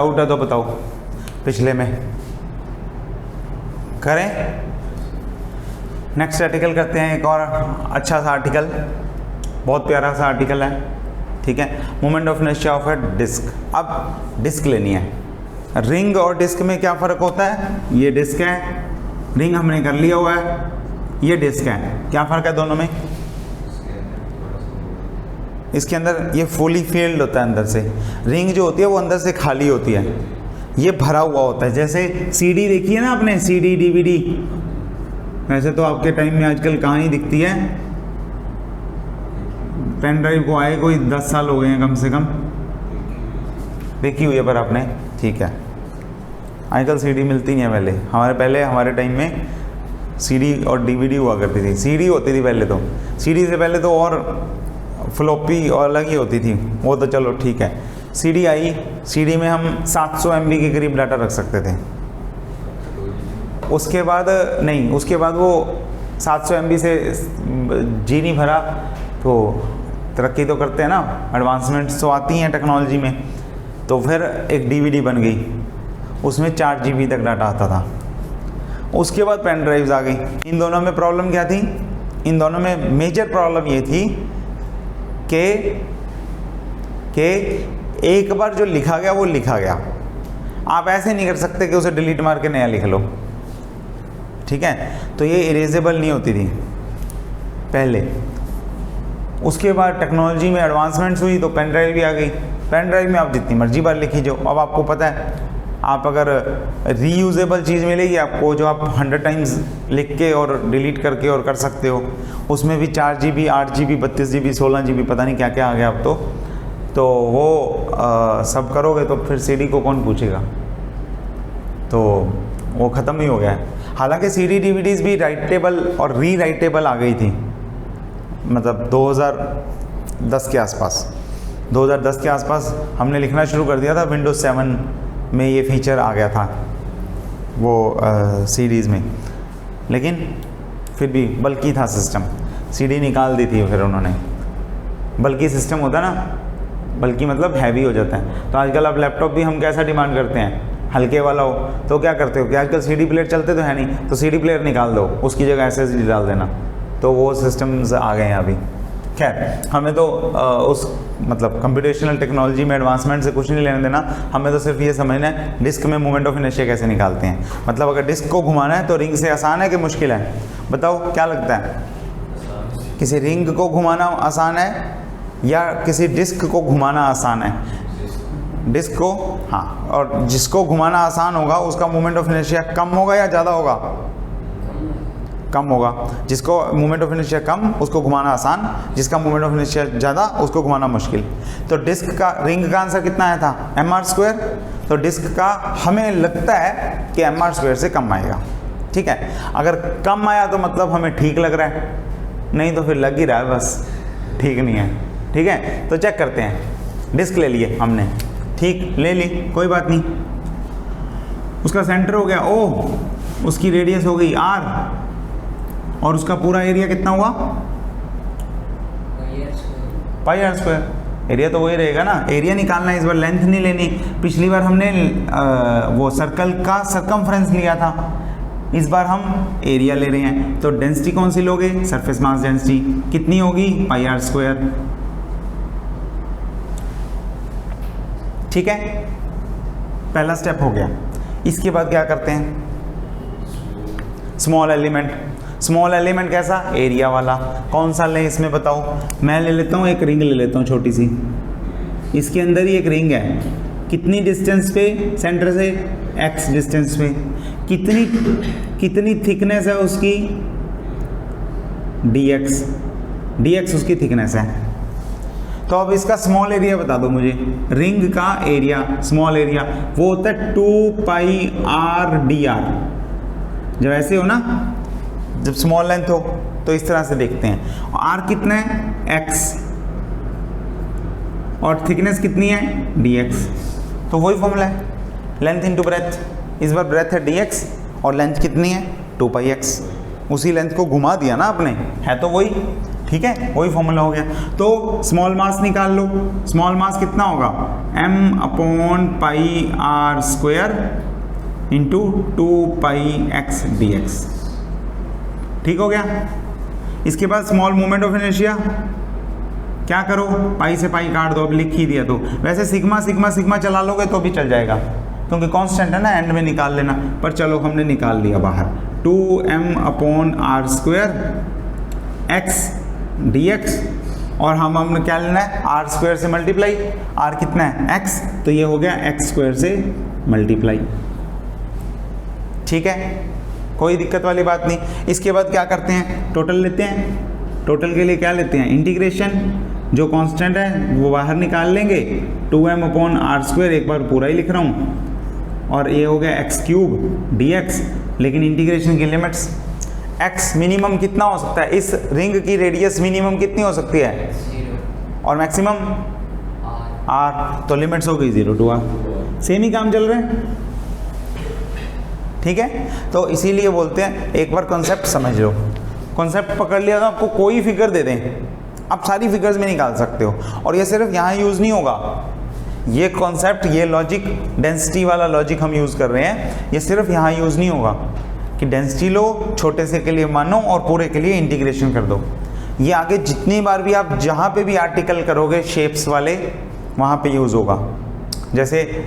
Doubt है तो बताओ, पिछले में करें। नेक्स्ट आर्टिकल करते हैं, एक और अच्छा सा आर्टिकल, बहुत प्यारा सा आर्टिकल है, ठीक है। Moment of inertia of a disc. अब डिस्क लेनी है। रिंग और डिस्क में क्या फ़र्क होता है? ये डिस्क है, रिंग हमने कर लिया हुआ है, ये डिस्क है, क्या फ़र्क है दोनों में? इसके अंदर ये फुली फील्ड होता है अंदर से, रिंग जो होती है वो अंदर से खाली होती है, ये भरा हुआ होता है। जैसे सीडी देखी है ना आपने, सीडी डीवीडी, वैसे तो आपके टाइम में आजकल कहाँ ही दिखती है, पेन ड्राइव को आए कोई 10 साल हो गए हैं कम से कम, देखी हुई है पर आपने, ठीक है। आजकल सीडी मिलती नहीं है, पहले हमारे टाइम में सीडी और डीवीडी हुआ करती थी। सीडी होती थी पहले तो, सीडी से पहले तो और फ्लॉपी और अलग ही होती थी, वो तो चलो ठीक है। सीडी आई, सीडी में हम 700 MB के करीब डाटा रख सकते थे। उसके बाद नहीं, उसके बाद वो 700 MB से जी नहीं भरा, तो तरक्की तो करते हैं ना, एडवांसमेंट्स तो आती हैं टेक्नोलॉजी में, तो फिर एक डीवीडी बन गई, उसमें 4 GB तक डाटा आता था। उसके बाद पेन ड्राइव्स आ गई। इन दोनों में प्रॉब्लम क्या थी? इन दोनों में मेजर प्रॉब्लम ये थी कि एक बार जो लिखा गया वो लिखा गया, आप ऐसे नहीं कर सकते कि उसे डिलीट मार के नया लिख लो, ठीक है। तो ये इरेजेबल नहीं होती थी पहले। उसके बाद टेक्नोलॉजी में एडवांसमेंट्स हुई तो पेन ड्राइव भी आ गई। पेन ड्राइव में आप जितनी मर्जी बार लिखी जाओ। अब आपको पता है, आप अगर रीयूजेबल चीज़ मिलेगी आपको, जो आप 100 टाइम्स लिख के और डिलीट करके और कर सकते हो, उसमें भी 4 GB, 8 GB, 32 GB, 16 GB, पता नहीं क्या क्या आ गया अब तो वो सब करोगे तो फिर सीडी को कौन पूछेगा, तो वो ख़त्म ही हो गया है। हालांकि सीडी डीवीडीज़ भी राइटेबल और री राइटेबल आ गई थी, मतलब 2010 के आसपास, 2010 के आसपास हमने लिखना शुरू कर दिया था। विंडोज़ 7 में ये फीचर आ गया था वो सीडीज़ में, लेकिन फिर भी बल्कि था सिस्टम, सीडी निकाल दी थी फिर उन्होंने। बल्कि सिस्टम होता ना, बल्कि मतलब हैवी हो जाता है। तो आजकल आप लैपटॉप भी हम कैसा डिमांड करते हैं, हल्के वाला हो, तो क्या करते हो कि आजकल सीडी प्लेयर चलते तो है नहीं, तो सीडी प्लेयर निकाल दो, उसकी जगह SSD डाल देना, तो वो सिस्टम्स आ गए हैं अभी। खैर, हमें तो उस मतलब कंप्यूटेशनल टेक्नोलॉजी में एडवांसमेंट से कुछ नहीं लेना देना, हमें तो सिर्फ ये समझना है डिस्क में मोमेंट ऑफ इनर्शिया कैसे निकालते हैं। मतलब अगर डिस्क को घुमाना है तो रिंग से आसान है कि मुश्किल है? बताओ क्या लगता है, किसी रिंग को घुमाना आसान है या किसी डिस्क को घुमाना आसान है? डिस्क को, हाँ। और जिसको घुमाना आसान होगा उसका मोमेंट ऑफ इनर्शिया कम होगा या ज़्यादा होगा? कम होगा। जिसको मोमेंट ऑफ इनर्शिया कम उसको घुमाना आसान, जिसका मोमेंट ऑफ इनर्शिया ज़्यादा उसको घुमाना मुश्किल। तो डिस्क का, रिंग का आंसर कितना आया था? mr²। तो डिस्क का हमें लगता है कि mr² से कम आएगा, ठीक है। अगर कम आया तो मतलब हमें ठीक लग रहा है, नहीं तो फिर लग ही रहा है बस ठीक नहीं है, ठीक है। तो चेक करते हैं। डिस्क ले लिए हमने, ठीक, ले ली, कोई बात नहीं। उसका सेंटर हो गया O, उसकी रेडियस हो गई R, और उसका पूरा एरिया कितना हुआ? πr²। एरिया तो वही रहेगा ना, एरिया निकालना है इस बार, लेंथ नहीं लेनी। पिछली बार हमने वो सर्कल का सरकमफ्रेंस लिया था, इस बार हम एरिया ले रहे हैं। तो डेंसिटी कौन सी लोगे? सरफेस मास डेंसिटी कितनी होगी? πr², ठीक है। पहला स्टेप हो गया। इसके बाद क्या करते हैं? Small element. स्मॉल एलिमेंट कैसा? एरिया वाला। कौन सा लें इसमें बताओ? मैं ले लेता हूँ, एक रिंग ले लेता हूँ छोटी सी, इसके अंदर ही एक रिंग है। कितनी डिस्टेंस पे? सेंटर से x डिस्टेंस पे। कितनी थिकनेस है उसकी? dx उसकी थिकनेस है। तो अब इसका स्मॉल एरिया बता दो मुझे। रिंग का एरिया, स्मॉल एरिया, वो होता है 2πr/dr। जब ऐसे हो ना, जब स्मॉल लेंथ हो तो इस तरह से देखते हैं। r कितना है? x, और थिकनेस कितनी है? dx। तो वही फॉर्मूला है, लेंथ इंटू ब्रेथ। इस बार ब्रेथ है dx और लेंथ कितनी है? 2πx। उसी लेंथ को घुमा दिया ना आपने, है तो वही, ठीक है, वही फॉर्मूला हो गया। तो स्मॉल मास निकाल लो, स्मॉल मास कितना होगा, m/πr² इंटू 2πx dx। ठीक हो गया। इसके बाद स्मॉल मोमेंट ऑफ इनर्शिया, क्या करो, पाई से पाई काट दो, अब लिख ही दिया तो। वैसे सिग्मा सिग्मा सिग्मा चला लोगे तो भी चल जाएगा, क्योंकि कांस्टेंट है ना, एंड में निकाल लेना, पर चलो हमने निकाल लिया बाहर। 2m/r² x dx, और हमने क्या लेना है, r² से मल्टीप्लाई, r कितना है x, तो ये हो गया x² से मल्टीप्लाई। ठीक है, कोई दिक्कत वाली बात नहीं। इसके बाद क्या करते हैं, टोटल लेते हैं। टोटल के लिए क्या लेते हैं, इंटीग्रेशन, जो कांस्टेंट है वो बाहर निकाल लेंगे, 2m/r², एक बार पूरा ही लिख रहा हूँ, और ये हो गया x³ dx, लेकिन इंटीग्रेशन की लिमिट्स, x मिनिमम कितना हो सकता है, इस रिंग की रेडियस मिनिमम कितनी हो सकती है, 0, और मैक्सिमम r, तो लिमिट्स हो गई 0 to r। सेम ही काम चल रहे हैं, ठीक है। तो इसीलिए बोलते हैं एक बार कॉन्सेप्ट समझ लो, कॉन्सेप्ट पकड़ लिया तो आपको कोई फिगर दे दें आप सारी फिगर्स में निकाल सकते हो। और ये सिर्फ यहाँ यूज़ नहीं होगा, ये कॉन्सेप्ट, ये लॉजिक, डेंसिटी वाला लॉजिक हम यूज़ कर रहे हैं, ये सिर्फ यहाँ यूज़ नहीं होगा कि डेंसिटी लो, छोटे से के लिए मानो और पूरे के लिए इंटीग्रेशन कर दो। ये आगे जितनी बार भी आप जहाँ पे भी आर्टिकल करोगे शेप्स वाले, वहाँ पे यूज़ होगा। जैसे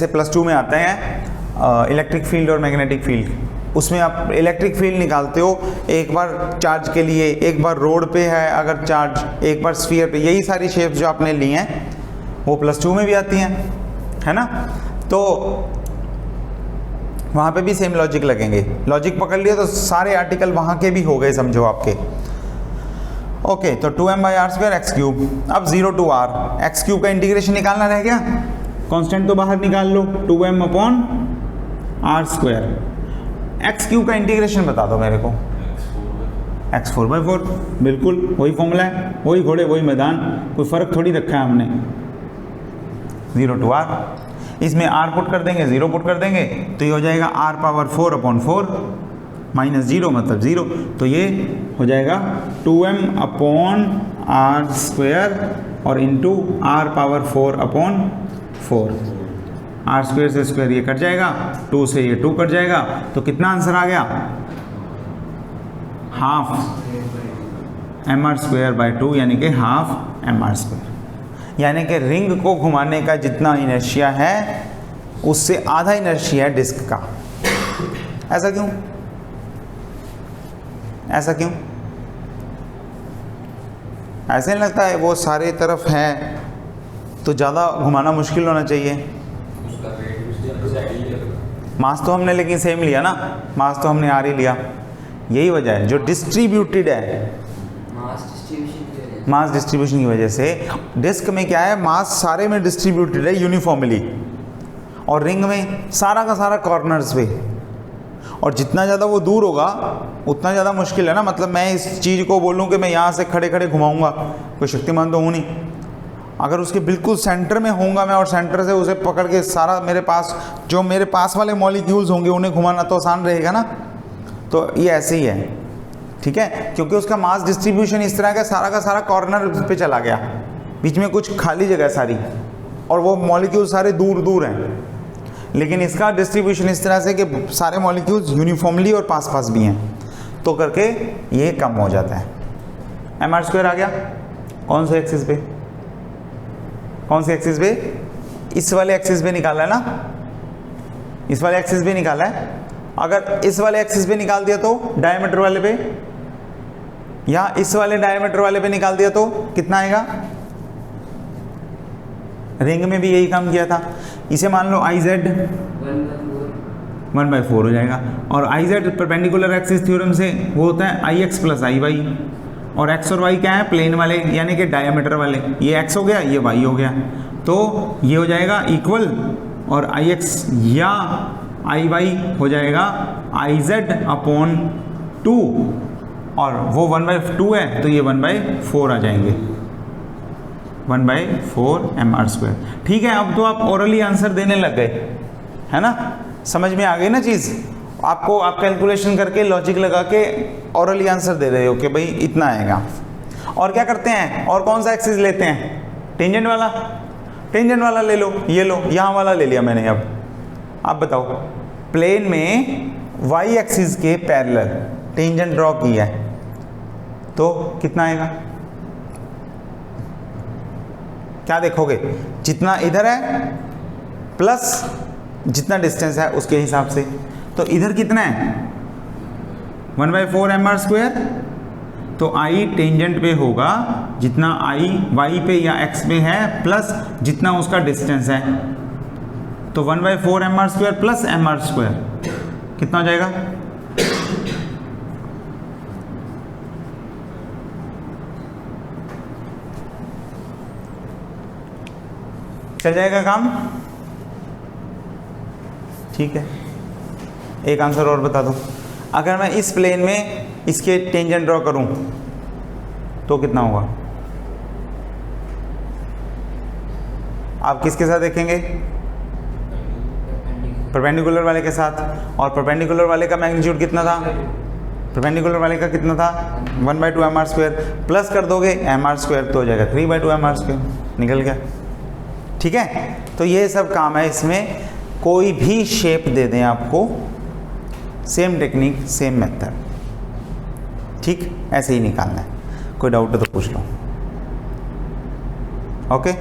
+2 में आते हैं इलेक्ट्रिक फील्ड और मैग्नेटिक फील्ड, उसमें आप इलेक्ट्रिक फील्ड निकालते हो, एक बार चार्ज के लिए, एक बार रोड पे है अगर चार्ज, एक बार स्फीयर पे, यही सारी शेप्स जो आपने ली हैं वो +2 में भी आती हैं, है ना। तो वहाँ पे भी सेम लॉजिक लगेंगे। लॉजिक पकड़ लिया तो सारे आर्टिकल वहाँ के भी हो गए, समझो आपके। ओके, तो 2m/r² x³। अब 0 to r, x³ का इंटीग्रेशन निकालना रह गया, कांस्टेंट तो बाहर निकाल लो, 2m/r²। x³ का इंटीग्रेशन बता दो मेरे को, x4/4, बिल्कुल वही फॉर्मूला है, वही घोड़े वही मैदान, कोई फ़र्क थोड़ी रखा है हमने। 0 to r, इसमें r पुट कर देंगे, 0 पुट कर देंगे, तो ये हो जाएगा r⁴/4 -0 मतलब 0, तो ये हो जाएगा 2m/r² और इंटू r⁴/4, r² से स्क्वायर ये कट जाएगा, 2 से ये 2 कट जाएगा, तो कितना आंसर आ गया, हाफ mr²/2, यानी कि हाफ mr², यानी कि रिंग को घुमाने का जितना इनर्शिया है उससे आधा इनर्शिया है डिस्क का। ऐसा क्यों, ऐसा क्यों, ऐसे नहीं लगता है वो सारे तरफ है तो ज़्यादा घुमाना मुश्किल होना चाहिए। मास तो हमने लेकिन सेम लिया ना, मास तो हमने आर ही लिया, यही वजह है। जो डिस्ट्रीब्यूटेड है, मास डिस्ट्रीब्यूशन की वजह से डिस्क में क्या है, मास सारे में डिस्ट्रीब्यूटेड है यूनिफॉर्मली, और रिंग में सारा का सारा कॉर्नर्स पे, और जितना ज़्यादा वो दूर होगा उतना ज़्यादा मुश्किल है ना। मतलब मैं इस चीज़ को बोलूँ कि मैं यहाँ से खड़े खड़े घुमाऊँगा, कोई शक्तिमान तो हूँ नहीं। अगर उसके बिल्कुल सेंटर में होऊंगा मैं और सेंटर से उसे पकड़ के सारा मेरे पास जो मेरे पास वाले मॉलिक्यूल्स होंगे उन्हें घुमाना तो आसान रहेगा ना। तो ये ऐसे ही है, ठीक है, क्योंकि उसका मास डिस्ट्रीब्यूशन इस तरह का सारा कॉर्नर पे चला गया, बीच में कुछ खाली जगह सारी, और वो मॉलिक्यूल सारे दूर दूर हैं। लेकिन इसका डिस्ट्रीब्यूशन इस तरह से कि सारे मॉलिक्यूल्स यूनिफॉर्मली और पास पास भी हैं, तो करके ये कम हो जाता है। mr² आ गया कौन से एक्सिस पे, कौन से एक्सिस पे, इस वाले एक्सिस पे निकाला है ना, इस वाले एक्सिस पे निकाला है। अगर इस वाले एक्सिस पे निकाल दिया तो डायमीटर वाले पे, या इस वाले डायमीटर वाले पे निकाल दिया तो कितना आएगा, रिंग में भी यही काम किया था। इसे मान लो IZ 1/4 हो जाएगा, और IZ परपेंडिकुलर एक्सिस थ्योरम से वो होता है IX + IY, और x और y क्या है, प्लेन वाले यानी कि डायमीटर वाले, ये x हो गया ये y हो गया, तो ये हो जाएगा इक्वल, और IX या IY हो जाएगा IZ/2, और वो 1/2 है तो ये 1/4 आ जाएंगे, 1/4 mr²। ठीक है, अब तो आप ओरली आंसर देने लग गए, है ना, समझ में आ गई ना चीज़। आपको आप कैलकुलेशन करके लॉजिक लगा के ऑरली आंसर दे रहे हो कि भाई इतना आएगा। और क्या करते हैं, और कौन सा एक्सिस लेते हैं, टेंजेंट वाला। टेंजेंट वाला ले लो, ये लो, यहाँ वाला ले लिया मैंने। अब आप बताओ, प्लेन में वाई एक्सिस के पैरेलल टेंजेंट ड्रॉ किया है तो कितना आएगा, क्या देखोगे, जितना इधर है प्लस जितना डिस्टेंस है उसके हिसाब से। तो इधर कितना है 1/4 mr², तो आई टेंजेंट पे होगा जितना आई वाई पे या एक्स पे है प्लस जितना उसका डिस्टेंस है। तो 1/4 mr² प्लस mr² कितना हो जाएगा, चल जाएगा काम। ठीक है, एक आंसर और बता दो, अगर मैं इस प्लेन में इसके टेंजेंट ड्रॉ करूं तो कितना होगा, आप किसके साथ देखेंगे, परपेंडिकुलर वाले के साथ। और परपेंडिकुलर वाले का मैग्नीट्यूड कितना था, परपेंडिकुलर वाले का कितना था 1/2 mr², प्लस कर दोगे mr² तो हो जाएगा 3/2 mr², निकल गया। ठीक है, तो ये सब काम है इसमें। कोई भी शेप दे दें आपको, सेम टेक्निक सेम मेथड, ठीक ऐसे ही निकालना है। कोई डाउट है तो पूछ लो। ओके।